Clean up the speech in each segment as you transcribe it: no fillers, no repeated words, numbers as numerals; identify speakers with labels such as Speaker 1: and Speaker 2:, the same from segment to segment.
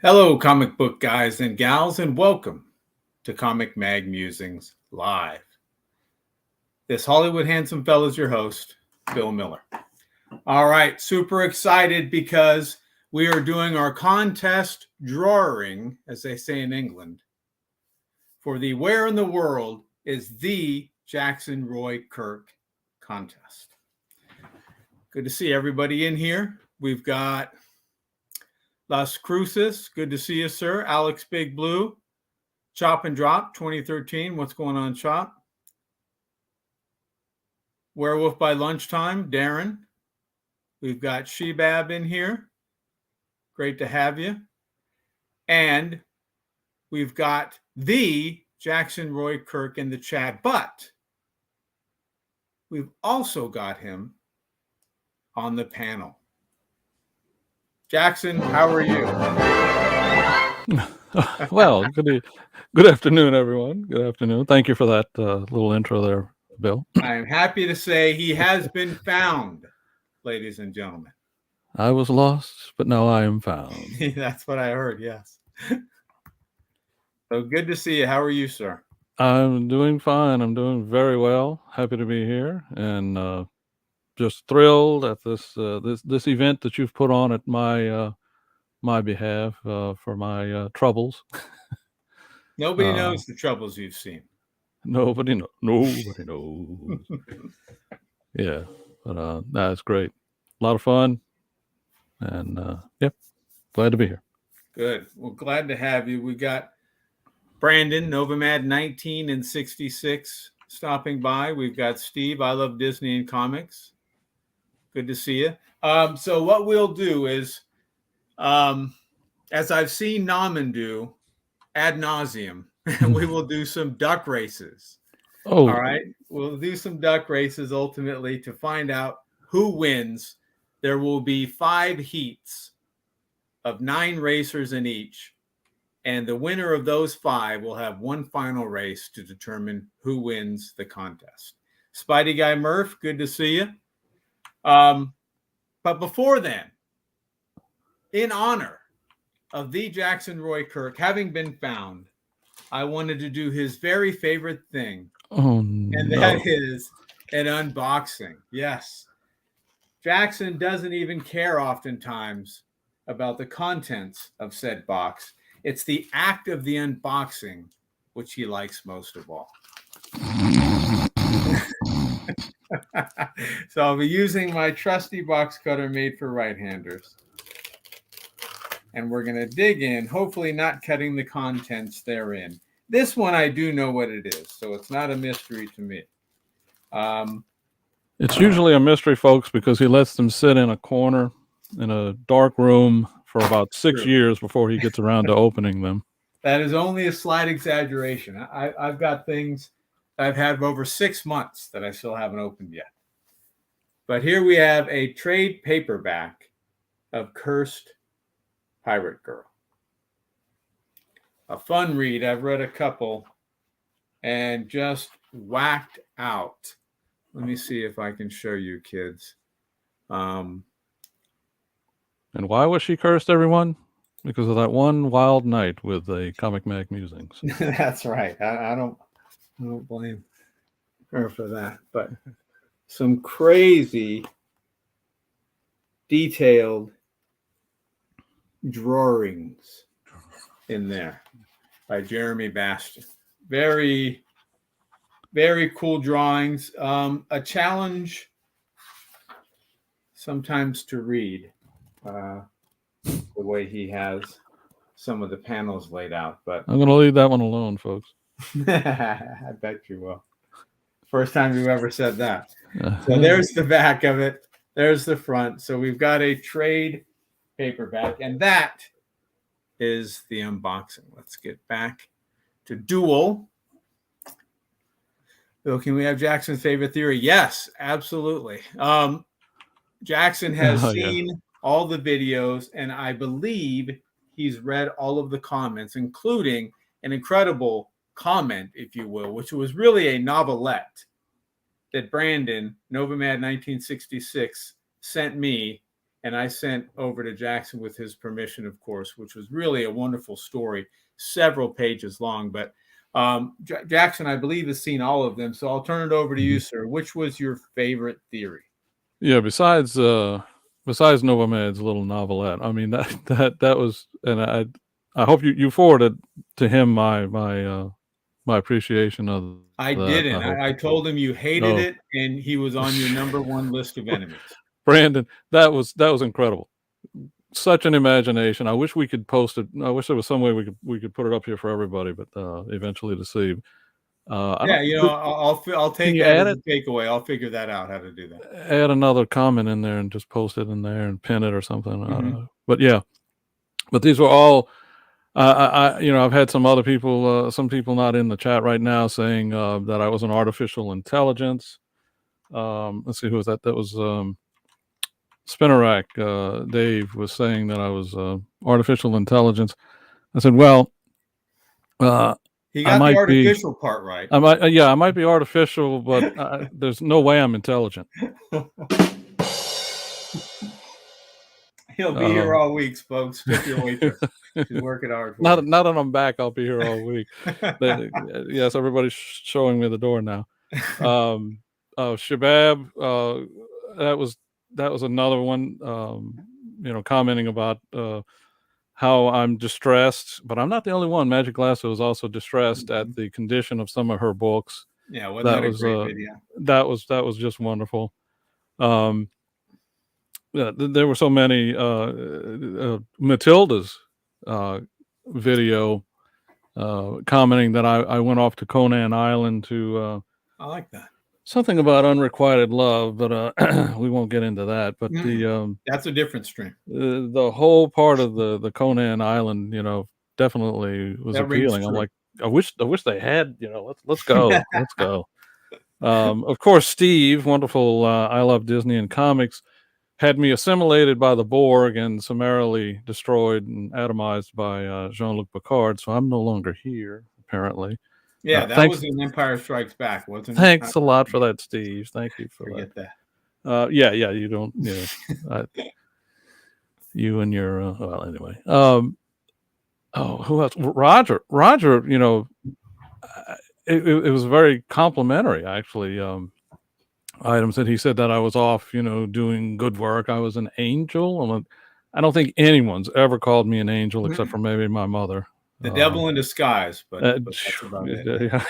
Speaker 1: Hello, comic book guys and gals, and welcome to Comic Mag Musings Live. This Hollywood handsome fella is your host, Bill Miller. All right, super excited because we are doing our contest drawing, as they say in England, for the Where in the World is the TheJacksonRoykirk Contest. Good to see everybody in here. We've got Las Cruces, good to see you, sir. Alex Big Blue, Chop and Drop 2013. What's going on, Chop? Werewolf by Lunchtime, Darren. We've got Shebab in here. Great to have you. And we've got the TheJacksonRoykirk in the chat, but we've also got him on the panel. Jackson, how are you?
Speaker 2: Well, good afternoon, everyone. Good afternoon. Thank you for that little intro there, Bill.
Speaker 1: I am happy to say he has been found, ladies and gentlemen.
Speaker 2: I was lost, but now I am found.
Speaker 1: That's what I heard, yes. So good to see you. How are you, sir?
Speaker 2: I'm doing fine. I'm doing very well. Happy to be here, and just thrilled at this event that you've put on at my behalf for my troubles.
Speaker 1: Nobody knows the troubles you've seen.
Speaker 2: Nobody knows. Yeah, but that's great. A lot of fun, and yep, glad to be here.
Speaker 1: Good. Well, glad to have you. We got Brandon, Novamad 19 and 66 stopping by. We've got Steve, I Love Disney and Comics. Good to see you. So what we'll do is, as I've seen Naman do ad nauseum, we will do some duck races.
Speaker 2: Oh,
Speaker 1: all right. We'll do some duck races ultimately to find out who wins. There will be 5 heats of 9 racers in each. And the winner of those 5 will have one final race to determine who wins the contest. Spidey Guy Murph, good to see you. But before then, in honor of the TheJacksonRoykirk having been found, I wanted to do his very favorite thing. And that is an unboxing. Yes. Jackson doesn't even care oftentimes about the contents of said box. It's the act of the unboxing which he likes most of all. So I'll be using my trusty box cutter made for right-handers. And we're going to dig in, hopefully not cutting the contents therein. This one, I do know what it is, so it's not a mystery to me.
Speaker 2: It's usually a mystery, folks, because he lets them sit in a corner in a dark room for about 6 years before he gets around to opening them.
Speaker 1: That is only a slight exaggeration. I've got things I've had for over 6 months that I still haven't opened yet. But here we have a trade paperback of Cursed Pirate Girl. A fun read. I've read a couple and just whacked out. Let me see if I can show you, kids.
Speaker 2: And why was she cursed, everyone? Because of that one wild night with the Comic Mag Musings.
Speaker 1: That's right. I don't blame her for that. But some crazy detailed drawings in there by Jeremy Bastian. Very, very cool drawings. A challenge sometimes to read the way he has some of the panels laid out. But
Speaker 2: I'm going to leave that one alone, folks.
Speaker 1: I bet you will. First time you've ever said that. So there's the back of it. There's the front. So we've got a trade paperback, and that is the unboxing. Let's get back to Duel. Bill, can we have Jackson's favorite theory? Yes, absolutely. Jackson has seen all the videos, and I believe he's read all of the comments, including an incredible comment, if you will, which was really a novelette that Brandon, Novamad 1966, sent me and I sent over to Jackson with his permission, of course, which was really a wonderful story, several pages long. But Jackson, I believe, has seen all of them, so I'll turn it over to you, sir. Which was your favorite theory?
Speaker 2: Yeah, besides Novamed's little novelette, I mean that was, and I hope you forwarded to him my appreciation of
Speaker 1: I
Speaker 2: that.
Speaker 1: didn't.
Speaker 2: I hope.
Speaker 1: I told him you hated
Speaker 2: No,
Speaker 1: it, and he was on your number one list of enemies.
Speaker 2: Brandon, that was incredible. Such an imagination. I wish we could post it. I wish there was some way we could put it up here for everybody, but eventually to see. I
Speaker 1: Yeah,
Speaker 2: don't.
Speaker 1: I'll
Speaker 2: Can
Speaker 1: take
Speaker 2: you
Speaker 1: that
Speaker 2: add
Speaker 1: as
Speaker 2: it?
Speaker 1: a takeaway. I'll figure that out how to do that.
Speaker 2: Add another comment in there and just post it in there and pin it or something.
Speaker 1: Mm-hmm.
Speaker 2: But yeah, but these were all. I've had some other people, some people not in the chat right now, saying that I was an artificial intelligence. Let's see, who was that? That was Spinnerack. Dave was saying that I was artificial intelligence. I said, well,
Speaker 1: He
Speaker 2: I
Speaker 1: got the
Speaker 2: might be.
Speaker 1: artificial part right.
Speaker 2: I might, yeah, I might be artificial, but there's no way I'm intelligent.
Speaker 1: He'll be here all week, folks. Tip your waitress. She's working hard for
Speaker 2: Not that I'm back. I'll be here all week. Yes, everybody's showing me the door now. Shabab, that was another one. Commenting about how I'm distressed, but I'm not the only one. Magic Lasso was also distressed at the condition of some of her books.
Speaker 1: Yeah, wasn't that a great video?
Speaker 2: That was just wonderful. There were so many. Matilda's video commenting that I went off to Conan Island to.
Speaker 1: I like that.
Speaker 2: Something about unrequited love, but we won't get into that. But
Speaker 1: that's a different stream.
Speaker 2: The whole part of the Conan Island, definitely was appealing. I'm like, I wish they had, let's go, let's go. Of course, Steve, wonderful. I Love Disney and Comics, had me assimilated by the Borg and summarily destroyed and atomized by Jean-Luc Picard. So I'm no longer here, apparently.
Speaker 1: Yeah, that was in Empire Strikes Back, wasn't it?
Speaker 2: Thanks a lot for that, Steve. Thank you for
Speaker 1: Forget that.
Speaker 2: Yeah, you don't, you and your, well, anyway. Who else? Roger, it was very complimentary, actually. Items that he said that I was off, doing good work. I was an angel. I don't think anyone's ever called me an angel except for maybe my mother.
Speaker 1: The devil in disguise, but that's about it.
Speaker 2: Yeah.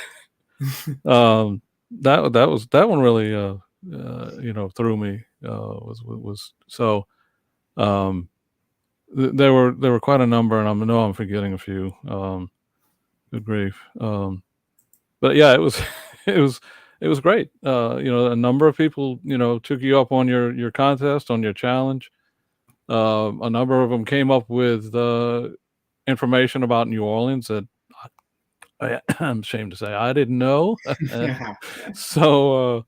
Speaker 2: That one really threw me. Was so. There were quite a number, and I know I'm forgetting a few. Good grief. But yeah, it was it was great. A number of people took you up on your contest, on your challenge. A number of them came up with information about New Orleans that I'm ashamed to say I didn't know. So it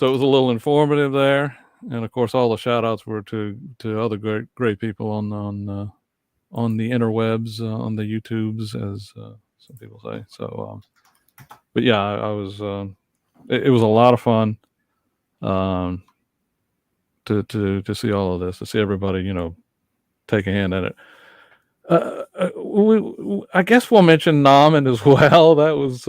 Speaker 2: was a little informative there, and of course all the shout outs were to other great people on the interwebs, on the YouTubes, as some people say. So but yeah, I was it was a lot of fun to see all of this, to see everybody take a hand at it. I guess we'll mention Namen as well. That was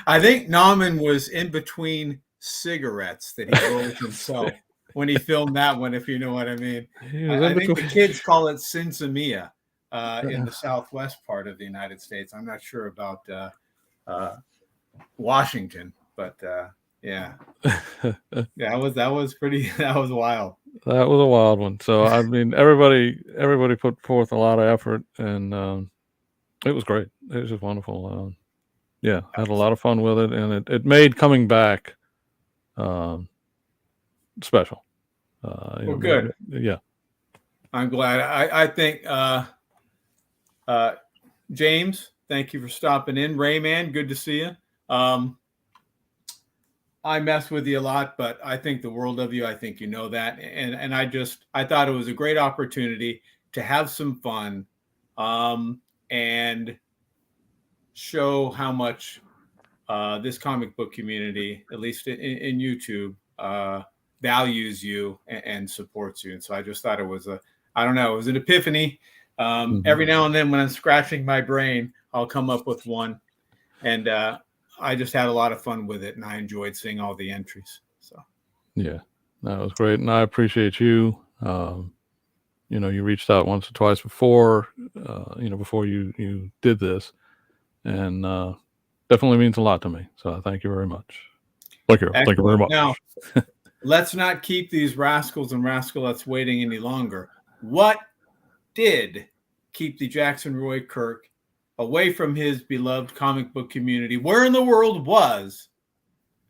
Speaker 1: I think Namen was in between cigarettes that he rolled himself when he filmed that one, if you know what I mean. I think the kids call it Sinsemilla in the southwest part of the United States. I'm not sure about Washington, but yeah. That was wild.
Speaker 2: That was a wild one. So I mean, everybody put forth a lot of effort, and it was great. It was just wonderful. Yeah, I had a lot of fun with it, and it made coming back special.
Speaker 1: Well, good.
Speaker 2: Yeah,
Speaker 1: I'm glad. I think James, thank you for stopping in. Rayman, good to see you. I mess with you a lot, but I think the world of you. I think you know that. And I thought it was a great opportunity to have some fun and show how much this comic book community, at least in YouTube, values you and supports you. And so I just thought it was it was an epiphany.
Speaker 2: Mhm.
Speaker 1: Every now and then when I'm scratching my brain, I'll come up with one. And I just had a lot of fun with it, and I enjoyed seeing all the entries. So
Speaker 2: Yeah, that was great, and I appreciate you. You reached out once or twice before, before you did this, and definitely means a lot to me. So thank you very much. Thank you very much.
Speaker 1: Now, let's not keep these rascals and rascalettes waiting any longer. What did keep the Jackson Roykirk away from his beloved comic book community? Where in the world was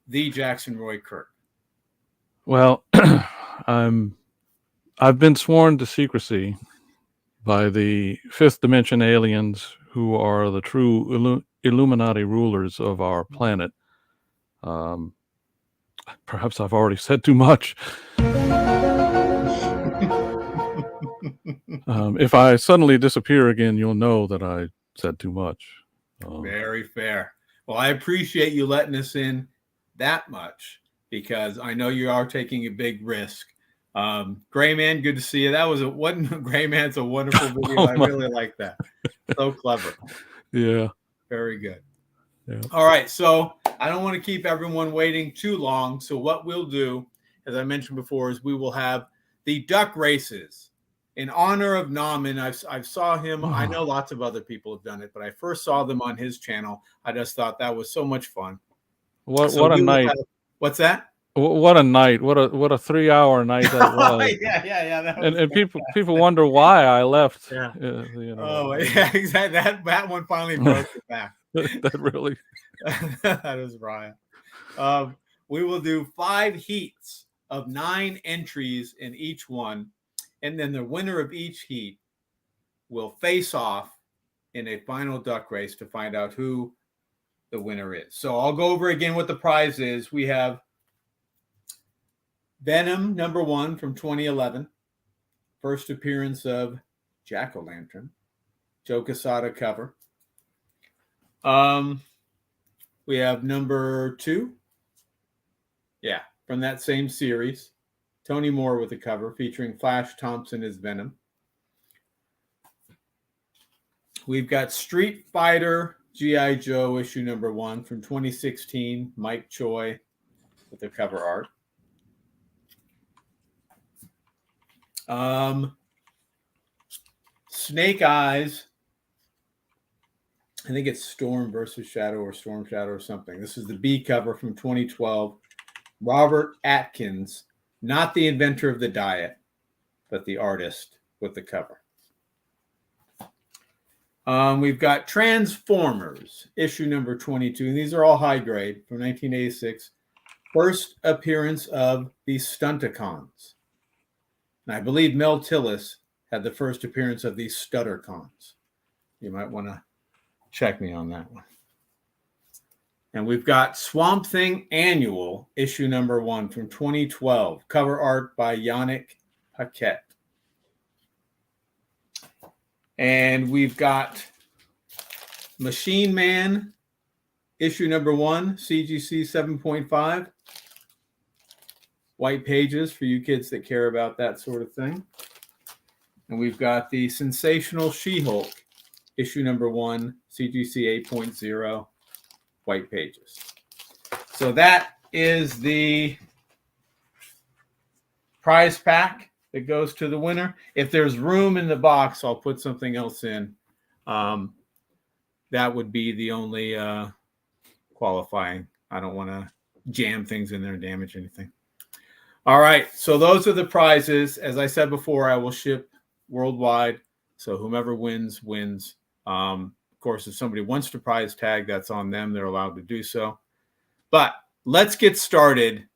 Speaker 1: the Jackson Roykirk?
Speaker 2: Well, I've been sworn to secrecy by the fifth dimension aliens who are the true Illuminati rulers of our planet. Perhaps I've already said too much. If I suddenly disappear again, you'll know that I said too much.
Speaker 1: Very fair. Well, I appreciate you letting us in that much because I know you are taking a big risk. Gray Man, good to see you. That was Gray Man's a wonderful video. I really like that. So clever.
Speaker 2: Yeah.
Speaker 1: Very good.
Speaker 2: Yeah.
Speaker 1: All right. So I don't want to keep everyone waiting too long. So what we'll do, as I mentioned before, is we will have the duck races in honor of Nauman. I've saw him. I know lots of other people have done it, but I first saw them on his channel. I just thought that was so much fun.
Speaker 2: What a night.
Speaker 1: What's that?
Speaker 2: What a night. What a 3-hour night that was.
Speaker 1: yeah.
Speaker 2: And people wonder why I left.
Speaker 1: Yeah.
Speaker 2: Oh,
Speaker 1: yeah, exactly. That one finally broke the back.
Speaker 2: That really.
Speaker 1: That is Brian. We will do 5 heats of 9 entries in each one. And then the winner of each heat will face off in a final duck race to find out who the winner is. So I'll go over again what the prize is. We have Venom #1 from 2011. First appearance of Jack-O-Lantern. Joe Quesada cover. We have #2. Yeah, from that same series. Tony Moore with the cover featuring Flash Thompson as Venom. We've got Street Fighter G.I. Joe issue #1 from 2016. Mike Choi with the cover art. Snake Eyes. I think it's Storm versus Shadow or Storm Shadow or something. This is the B cover from 2012. Robert Atkins, not the inventor of the diet, but the artist with the cover. We've got Transformers, issue #22. And these are all high grade from 1986. First appearance of the Stunticons. And I believe Mel Tillis had the first appearance of these Stuttercons. You might want to check me on that one. And we've got Swamp Thing Annual, issue #1 from 2012. Cover art by Yannick Paquette. And we've got Machine Man, issue #1, CGC 7.5. White pages for you kids that care about that sort of thing. And we've got the Sensational She-Hulk, issue #1, CGC 8.0, white pages. So that is the prize pack that goes to the winner. If there's room in the box, I'll put something else in. That would be the only qualifying. I don't want to jam things in there and damage anything. All right, so those are the prizes. As I said before, I will ship worldwide. So whomever wins, wins. Of course, if somebody wants to prize tag, that's on them. They're allowed to do so. But let's get started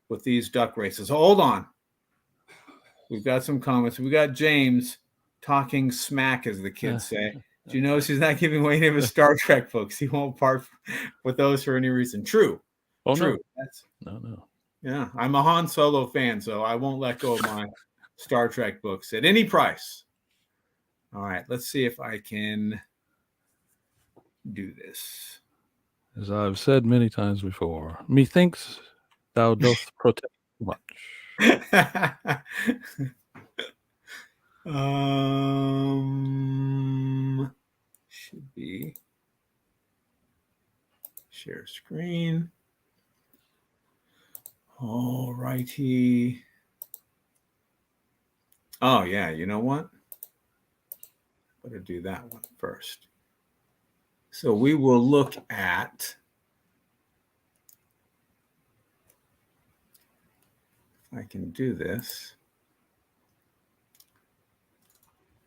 Speaker 1: with these duck races. Hold on. We've got some comments. We got James talking smack, as the kids say. Do you notice he's not giving away any of his Star Trek books? He won't part with those for any reason. True.
Speaker 2: Oh,
Speaker 1: True.
Speaker 2: No.
Speaker 1: Yeah, I'm a Han Solo fan, so I won't let go of my Star Trek books at any price. All right, let's see if I can do this.
Speaker 2: As I've said many times before, methinks thou dost protect much.
Speaker 1: Should be share screen. All righty. Oh yeah, you know what? Better do that one first. So we will look at. If I can do this.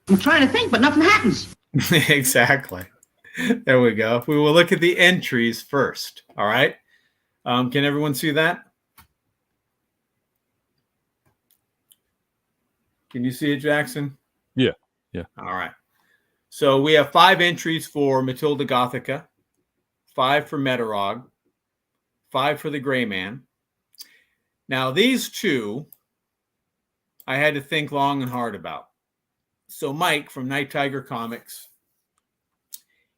Speaker 3: I'm trying to think, but nothing happens.
Speaker 1: Exactly. There we go. We will look at the entries first. All right. Can everyone see that? Can you see it, Jackson?
Speaker 2: Yeah. Yeah.
Speaker 1: All right. So we have 5 entries for Matilda Gothica, 5 for Metarog, 5 for the Gray Man. Now, these 2 I had to think long and hard about. So Mike from Night Tiger Comics,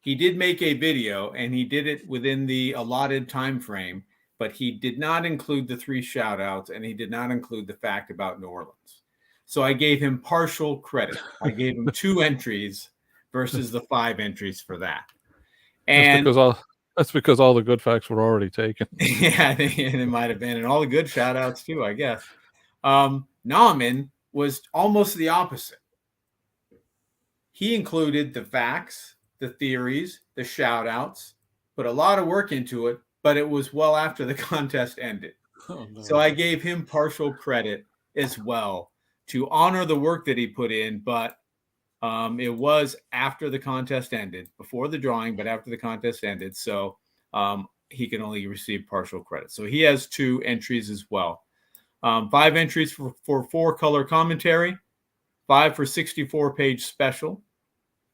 Speaker 1: he did make a video, and he did it within the allotted time frame, but he did not include the 3 shout outs, and he did not include the fact about New Orleans. So I gave him partial credit. I gave him 2 entries versus the 5 entries for that. And
Speaker 2: that's because all the good facts were already taken.
Speaker 1: Yeah, it might have been, and all the good shout outs too, I guess. Nauman was almost the opposite. He included the facts, the theories, the shout outs, put a lot of work into it, but it was well after the contest ended. Oh, no. So I gave him partial credit as well to honor the work that he put in, but it was after the contest ended, before the drawing, but after the contest ended. So he can only receive partial credit. So he has 2 entries as well. 5 entries for 4-color commentary, 5 for 64-page special,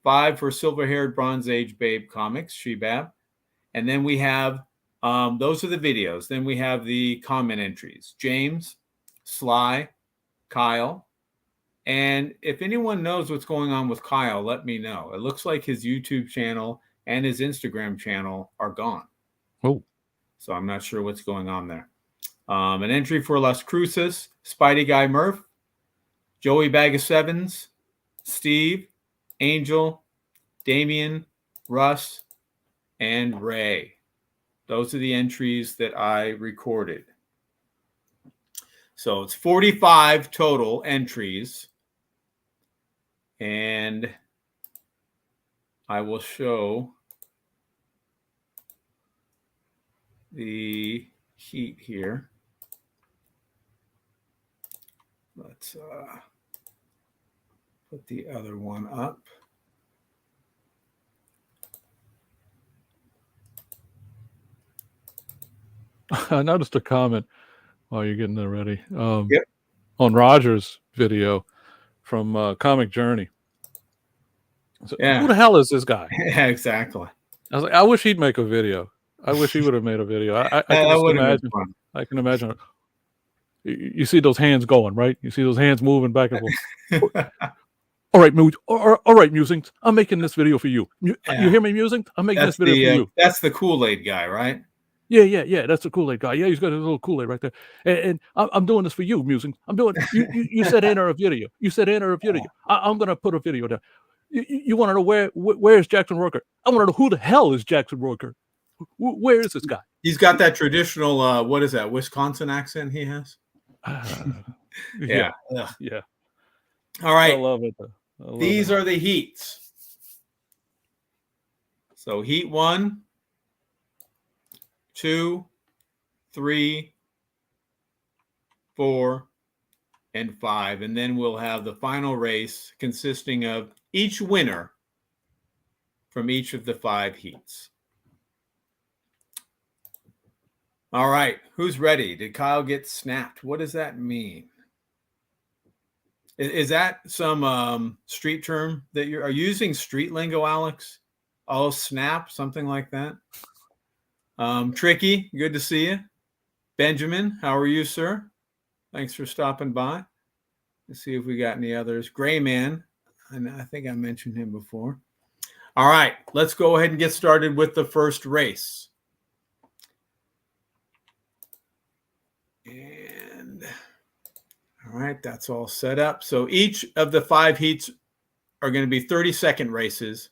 Speaker 1: 5 for silver-haired Bronze Age Babe comics, Shebab. And then we have, those are the videos. Then we have the comment entries. James, Sly, Kyle. And if anyone knows what's going on with Kyle, let me know. It looks like his YouTube channel and his Instagram channel are gone.
Speaker 2: Oh.
Speaker 1: So I'm not sure what's going on there. An entry for Las Cruces, Spidey Guy Murph, Joey Bag of Sevens, Steve, Angel, Damien, Russ, and Ray. Those are the entries that I recorded. So it's 45 total entries. And I will show the heat here. Let's put the other one up.
Speaker 2: I noticed a comment while you're getting that ready.
Speaker 1: Yep.
Speaker 2: On Roger's video from Comic Journey. So,
Speaker 1: yeah.
Speaker 2: Who the hell is this guy?
Speaker 1: Yeah, exactly.
Speaker 2: I was like, I wish he'd make a video. I wish he would have made a video. I can just imagine. I can imagine. You see those hands going, right? You see those hands moving back and forth. All right, Musings. I'm making this video for you. You hear me, Musings? I'm making this video for you.
Speaker 1: That's the Kool-Aid guy, right?
Speaker 2: Yeah. That's the Kool-Aid guy. Yeah, he's got a little Kool-Aid right there. And I'm doing this for you, Musings. I'm doing. You said enter a video. You said enter a video. I'm gonna put a video there. You want to know where is Jackson Roykirk? I want to know who the hell is Jackson Roykirk. Where is this guy?
Speaker 1: He's got that traditional, what is that, Wisconsin accent he has?
Speaker 2: Yeah.
Speaker 1: All right.
Speaker 2: I love it.
Speaker 1: These are the heats. So heat 1, 2, 3, 4, and 5. And then we'll have the final race consisting of each winner from each of the 5 heats. All right, who's ready? Did Kyle get snapped? What does that mean? Is that some street term that you're using? Street lingo, Alex? Oh, snap, something like that. Tricky, good to see you. Benjamin, how are you, sir? Thanks for stopping by. Let's see if we got any others. Gray Man, and I think I mentioned him before. All right, let's go ahead and get started with the first race. And All right, that's all set up. So each of the 5 heats are going to be 30-second races,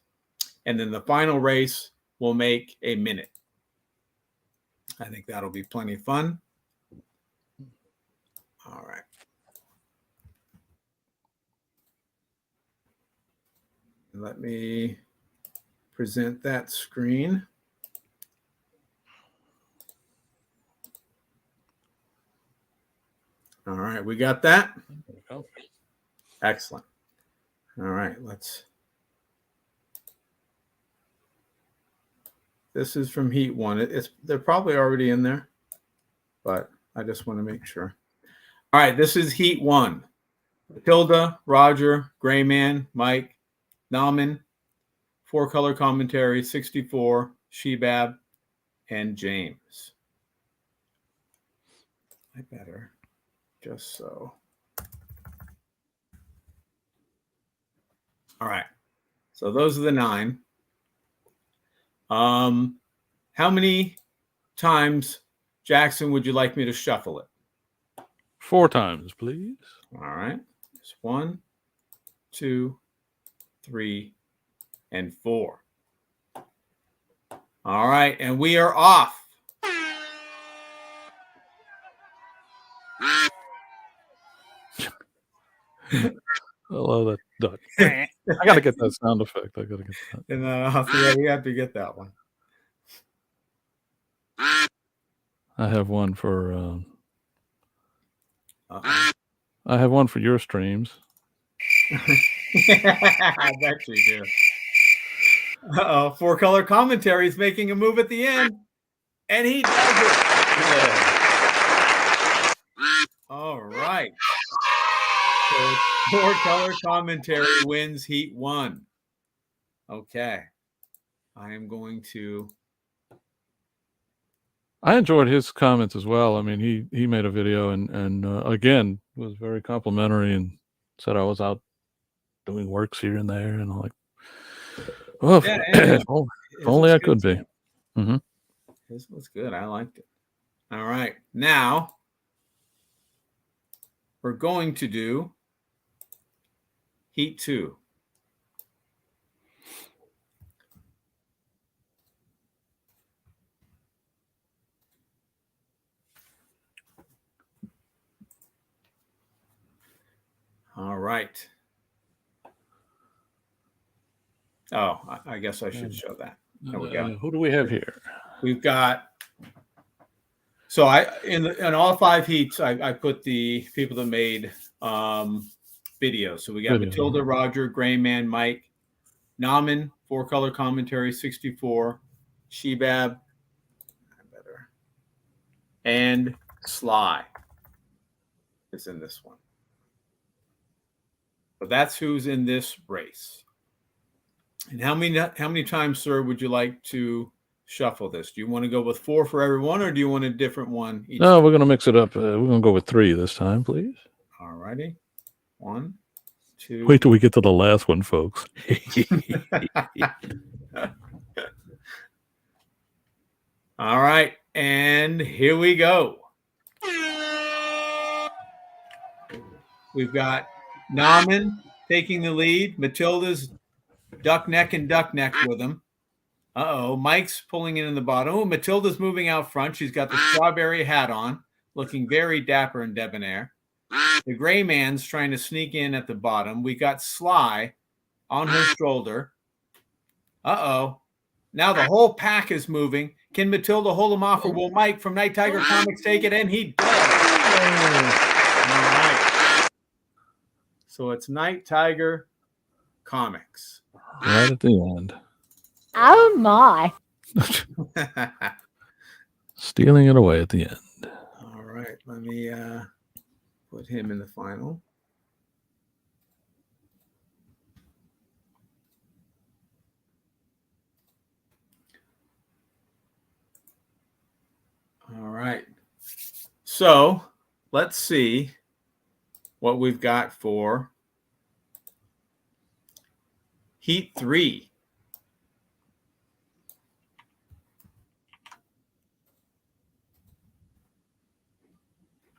Speaker 1: and then the final race will make a minute. I think that'll be plenty of fun. All right. Let me present that screen. All right, we got that?
Speaker 2: There we go.
Speaker 1: Excellent. All right, this is from Heat 1. They're probably already in there, but I just want to make sure. All right, this is Heat 1. Matilda, Roger, Grayman, Mike, Nauman, 4-color commentary, 64, Shebab, and James. I better just so. All right. So those are the 9. How many times, Jackson, would you like me to shuffle it?
Speaker 2: 4 times, please.
Speaker 1: All right. It's 1, 2, 3, and 4. All right. And we are off.
Speaker 2: I love that duck. I got to get that sound effect. I got to get that.
Speaker 1: And yeah, we have to get that one.
Speaker 2: I have one for.
Speaker 1: Uh-oh.
Speaker 2: I have one for your streams.
Speaker 1: I bet you do. 4-color commentary is making a move at the end, and he does it. Yeah. All right. So 4-color commentary wins Heat 1. Okay. I am going to.
Speaker 2: I enjoyed his comments as well. I mean, he made a video and again was very complimentary and said I was out doing works here and there, and I'm like, well,
Speaker 1: Yeah,
Speaker 2: if only I could be. Mm-hmm.
Speaker 1: This was good. I liked it. All right. Now we're going to do Heat 2. All right. Oh, I guess I should show that. There we go.
Speaker 2: Who do we have here?
Speaker 1: We've got. So in all 5 heats, I put the people that made videos. So we got Matilda, Roger, Grayman, Mike, Nauman, 4-color commentary, 64, Shebab, and Sly is in this one. So that's who's in this race. And how many times, sir, would you like to shuffle this? Do you want to go with 4 for everyone, or do you want a different one each
Speaker 2: No,
Speaker 1: time?
Speaker 2: we're going to mix it up. We're going to go with 3 this time, please.
Speaker 1: All righty. 1, 2.
Speaker 2: Wait till we get to the last one, folks.
Speaker 1: All right. And here we go. We've got Nauman taking the lead. Matilda's duck neck with him. Uh-oh. Mike's pulling in the bottom. Oh, Matilda's moving out front. She's got the strawberry hat on, looking very dapper and debonair. The gray man's trying to sneak in at the bottom. We got Sly on her shoulder. Uh-oh. Now the whole pack is moving. Can Matilda hold him off, or will Mike from Night Tiger Comics take it? And he does. All right. So it's Night Tiger Comics.
Speaker 2: Right at the end.
Speaker 4: Oh my.
Speaker 2: Stealing it away at the end.
Speaker 1: All right. Let me put him in the final. All right. So let's see what we've got for Heat 3.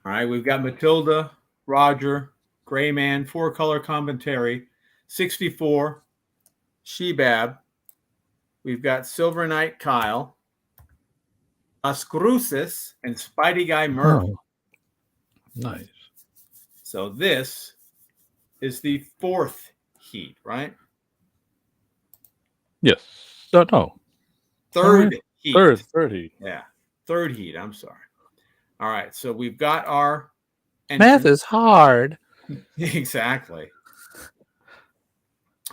Speaker 1: All right, we've got Matilda Roger, Gray Man, 4-color commentary, 64, Shebab. We've got Silver Knight Kyle, Las Cruces, and Spidey Guy Murph.
Speaker 2: Oh, nice.
Speaker 1: So this is the 4th heat, right?
Speaker 2: Yes. No.
Speaker 1: 3rd heat.
Speaker 2: Third heat.
Speaker 1: Yeah. 3rd heat. I'm sorry. All right. So we've got our
Speaker 5: Math is hard.
Speaker 1: Exactly.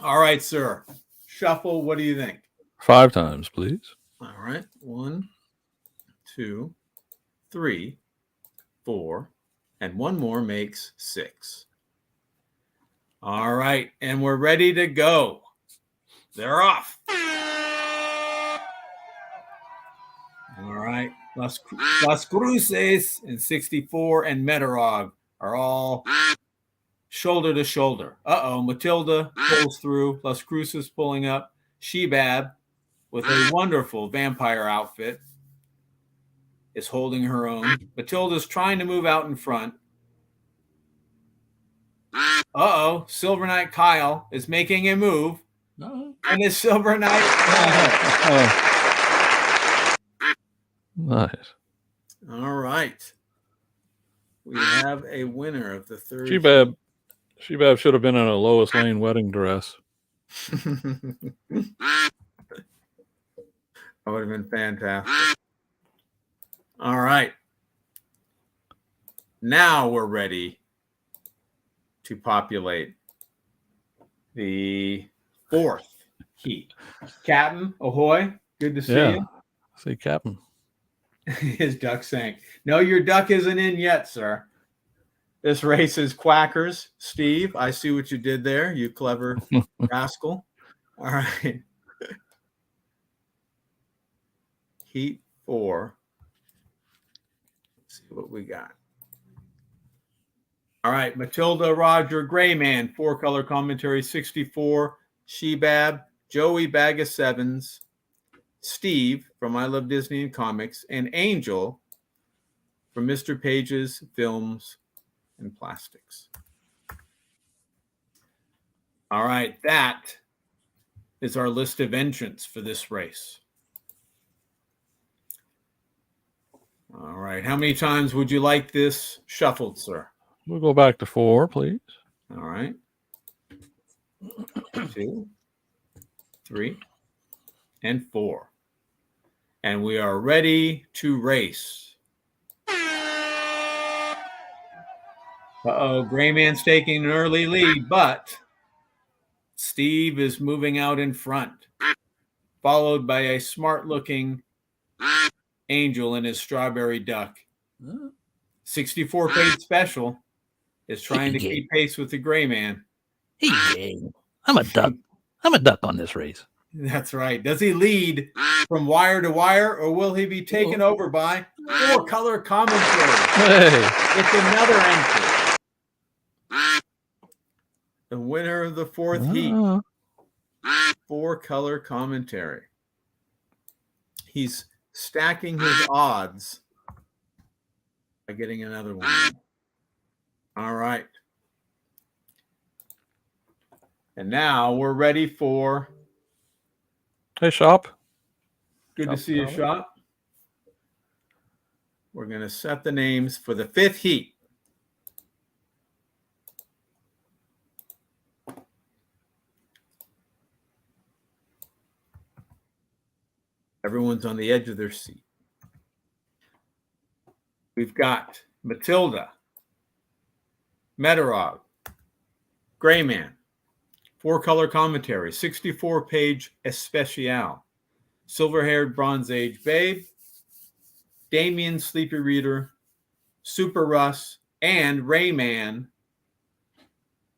Speaker 1: All right, sir. Shuffle. What do you think?
Speaker 2: 5 times, please.
Speaker 1: All right. 1, 2, 3, 4, and one more makes 6. All right. And we're ready to go. They're off. All right. Las Cruces and 64 and Metarog are all shoulder to shoulder. Matilda pulls through. Las Cruces pulling up. Shebab, with a wonderful vampire outfit, is holding her own. Matilda's trying to move out in front. Silver Knight Kyle is making a move. And it's Silver Knight.
Speaker 2: Nice.
Speaker 1: All right. We have a winner of the 3rd.
Speaker 2: Shebab should have been in a Lois Lane wedding dress.
Speaker 1: That would have been fantastic. All right. Now we're ready to populate the 4th heat. Captain, ahoy. Good to see you.
Speaker 2: See, Captain.
Speaker 1: His duck sank. No, your duck isn't in yet, sir. This race is Quackers. Steve, I see what you did there, you clever rascal. All right. Heat 4. Let's see what we got. All right. Matilda, Roger, Gray Man, 4-color commentary, 64, Shebab, Joey, Bag of Sevens, Steve from I Love Disney and Comics, and Angel from Mr. Page's Films and Plastics. All right, that is our list of entrants for this race. All right, how many times would you like this shuffled, sir?
Speaker 2: We'll go back to 4, please.
Speaker 1: All right. 2, 3, and 4. And we are ready to race. Gray Man's taking an early lead, but Steve is moving out in front, followed by a smart-looking Angel in his strawberry duck. 64 page special is trying to keep pace with the Gray Man.
Speaker 5: Hey, I'm a duck. I'm a duck on this race.
Speaker 1: That's right. Does he lead from wire to wire, or will he be taken over by 4-color commentary?
Speaker 2: Hey.
Speaker 1: It's another entry. The winner of the 4th heat. 4-color commentary. He's stacking his odds by getting another one. All right. And now we're ready for...
Speaker 2: Hey, Shop.
Speaker 1: Good to see you, Shop. We're going to set the names for the 5th heat. Everyone's on the edge of their seat. We've got Matilda, Metarog, Gray Man, 4-color commentary, 64-page especial, silver-haired Bronze Age Babe, Damien Sleepy Reader, Super Russ, and Rayman,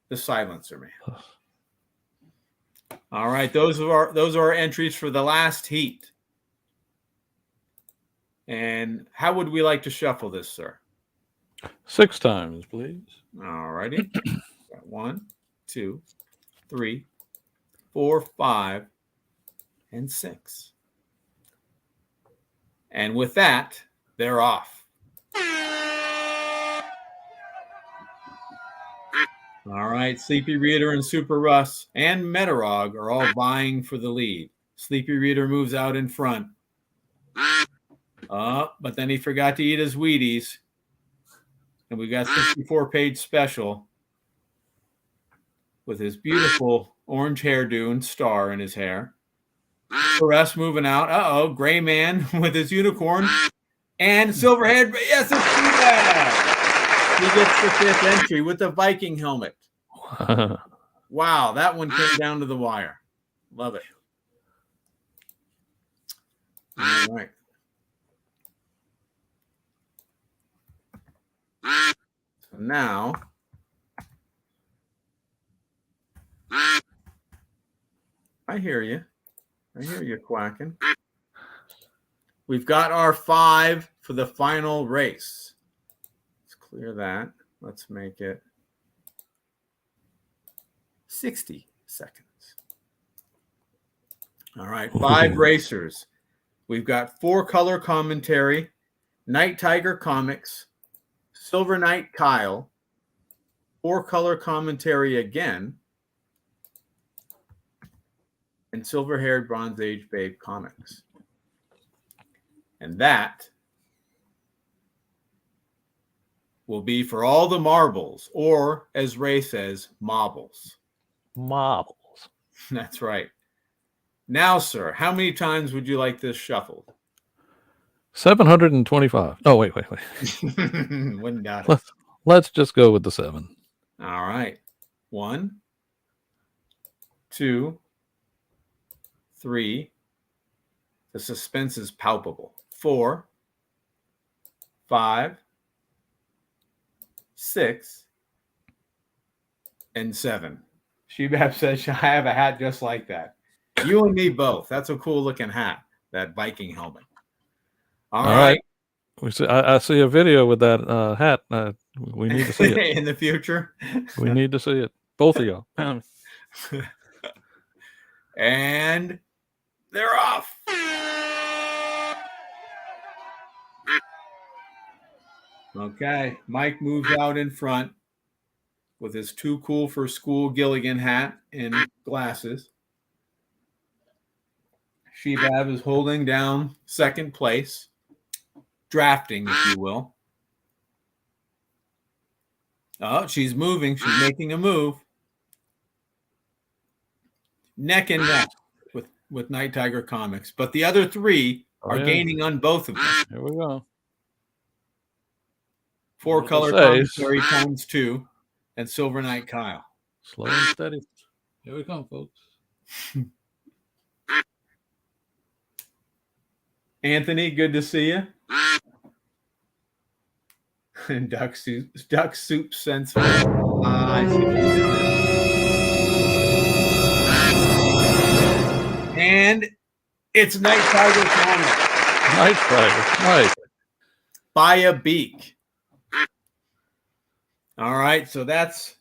Speaker 1: the Silencer Man. All right, those are our entries for the last heat. And how would we like to shuffle this, sir?
Speaker 2: 6 times, please.
Speaker 1: All righty. Got 1, 2, 3, 4, 5, and 6. And with that, they're off. All right, Sleepy Reader and Super Russ and Metarog are all vying for the lead. Sleepy Reader moves out in front. But then he forgot to eat his Wheaties. And we got 64-page special with his beautiful orange hairdo and star in his hair. Russ moving out. Uh-oh, Gray Man with his unicorn. And Silverhead. Yes, it's T-Bag. He gets the 5th entry with the Viking helmet. Wow, that one came down to the wire. Love it. All right. So now I hear you. I hear you quacking. We've got our 5 for the final race. Let's clear that. Let's make it 60 seconds. All right, 5 racers. We've got 4 color commentary, Night Tiger Comics, Silver Knight Kyle, 4 color commentary again, and Silver-Haired Bronze Age Babe Comics. And that will be for all the marbles, or as Ray says, marbles.
Speaker 5: Marbles.
Speaker 1: That's right. Now, sir, how many times would you like this shuffled?
Speaker 2: 725. Oh, wait.
Speaker 1: Wouldn't doubt it.
Speaker 2: Let's just go with the 7.
Speaker 1: All right. 1, 2, 3. The suspense is palpable. 4, 5, 6, and 7. Shebab says, I have a hat just like that. You and me both. That's a cool looking hat, that Viking helmet. All right.
Speaker 2: I see a video with that hat. We need to see it.
Speaker 1: In the future.
Speaker 2: We need to see it. Both of y'all.
Speaker 1: And they're off. Okay. Mike moves out in front with his too cool for school Gilligan hat and glasses. Shebab is holding down second place, drafting, if you will. Oh, she's moving. She's making a move. Neck and neck with Night Tiger Comics. But the other 3 are gaining on both of them.
Speaker 2: Here we go.
Speaker 1: 4 color commentary times 2 and Silver Knight Kyle.
Speaker 2: Slow and steady. Here we come, folks.
Speaker 1: Anthony, good to see you. And Duck Soup Sense. I see what you did there. And it's Night Tiger Comics.
Speaker 2: Night Tiger. Right.
Speaker 1: By a beak. All right, so that's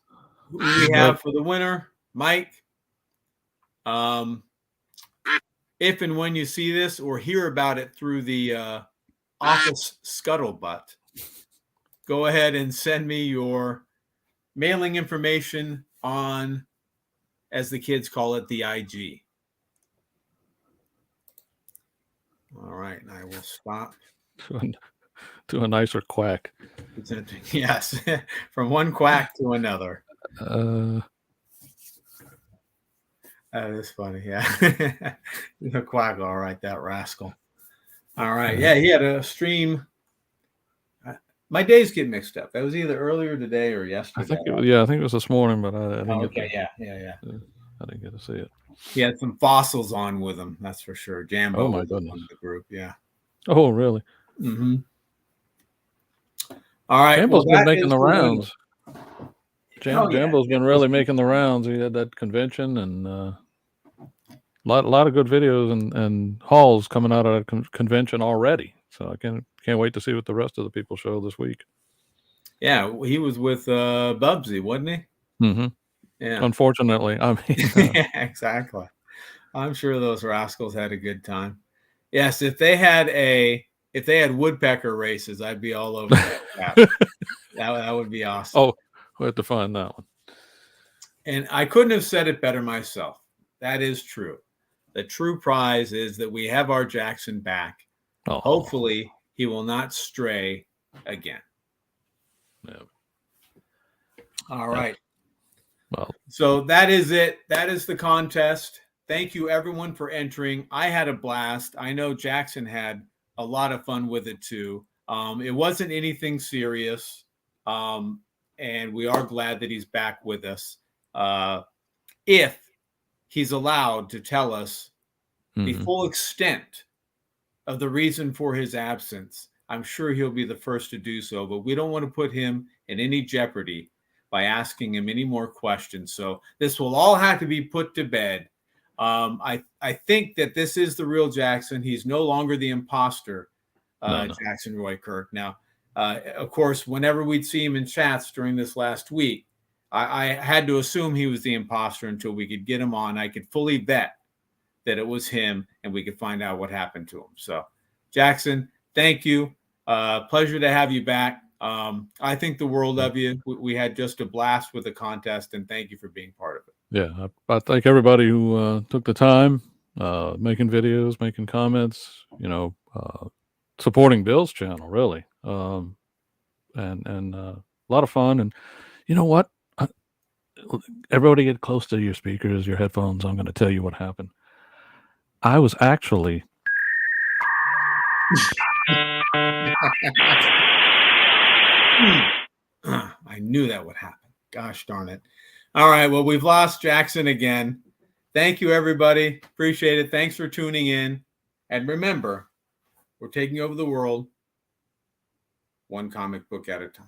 Speaker 1: who we have for the winner, Mike. If and when you see this or hear about it through the office scuttlebutt, go ahead and send me your mailing information on, as the kids call it, the IG. All right, and I will stop.
Speaker 2: To a nicer quack.
Speaker 1: Yes, from one quack to another. That is funny, yeah. He's a quack, all right, that rascal. All right, yeah, he had a stream. My days get mixed up. That was either earlier today or yesterday.
Speaker 2: I think it was this morning, but I didn't
Speaker 1: yeah.
Speaker 2: I didn't get to see it.
Speaker 1: He had some fossils on with him, that's for sure. Jambo.
Speaker 2: Oh my goodness.
Speaker 1: On the group, yeah.
Speaker 2: Oh, really?
Speaker 1: Mm-hmm. All right.
Speaker 2: Jambo's been making the rounds. Jambo's been really making the rounds. He had that convention and a lot of good videos and hauls coming out of that convention already. So I can't wait to see what the rest of the people show this week.
Speaker 1: Yeah, he was with Bubsy, wasn't he?
Speaker 2: Mm-hmm.
Speaker 1: Yeah.
Speaker 2: Unfortunately, I mean,
Speaker 1: yeah, exactly. I'm sure those rascals had a good time. Yes, if they had woodpecker races, I'd be all over that. that would be awesome.
Speaker 2: Oh, we have to find that one.
Speaker 1: And I couldn't have said it better myself. That is true. The true prize is that we have our Jackson back.
Speaker 2: Oh,
Speaker 1: Hopefully, he will not stray again.
Speaker 2: yeah.
Speaker 1: All right.
Speaker 2: Well,
Speaker 1: So that is it. That is the contest. Thank you, everyone, for entering. I had a blast. I know Jackson had a lot of fun with it, too. It wasn't anything serious. And we are glad that he's back with us. If he's allowed to tell us the full extent of the reason for his absence, I'm sure he'll be the first to do so, but we don't want to put him in any jeopardy by asking him any more questions. So this will all have to be put to bed. I think that this is the real Jackson. He's no longer the imposter,
Speaker 2: No.
Speaker 1: Jackson Roykirk. Now, of course, whenever we'd see him in chats during this last week, I had to assume he was the imposter until we could get him on. I could fully bet that it was him, and we could find out what happened to him. So, Jackson, thank you. Pleasure to have you back. I think the world of you. We had just a blast with the contest, and thank you for being part of it.
Speaker 2: Yeah, I thank everybody who took the time, making videos, making comments, supporting Bill's channel, really. And a lot of fun. And you know what? Everybody get close to your speakers, your headphones. I'm going to tell you what happened. I was actually
Speaker 1: I knew that would happen. Gosh darn it. All right. Well, we've lost Jackson again. Thank you, everybody. Appreciate it. Thanks for tuning in. And remember, we're taking over the world one comic book at a time.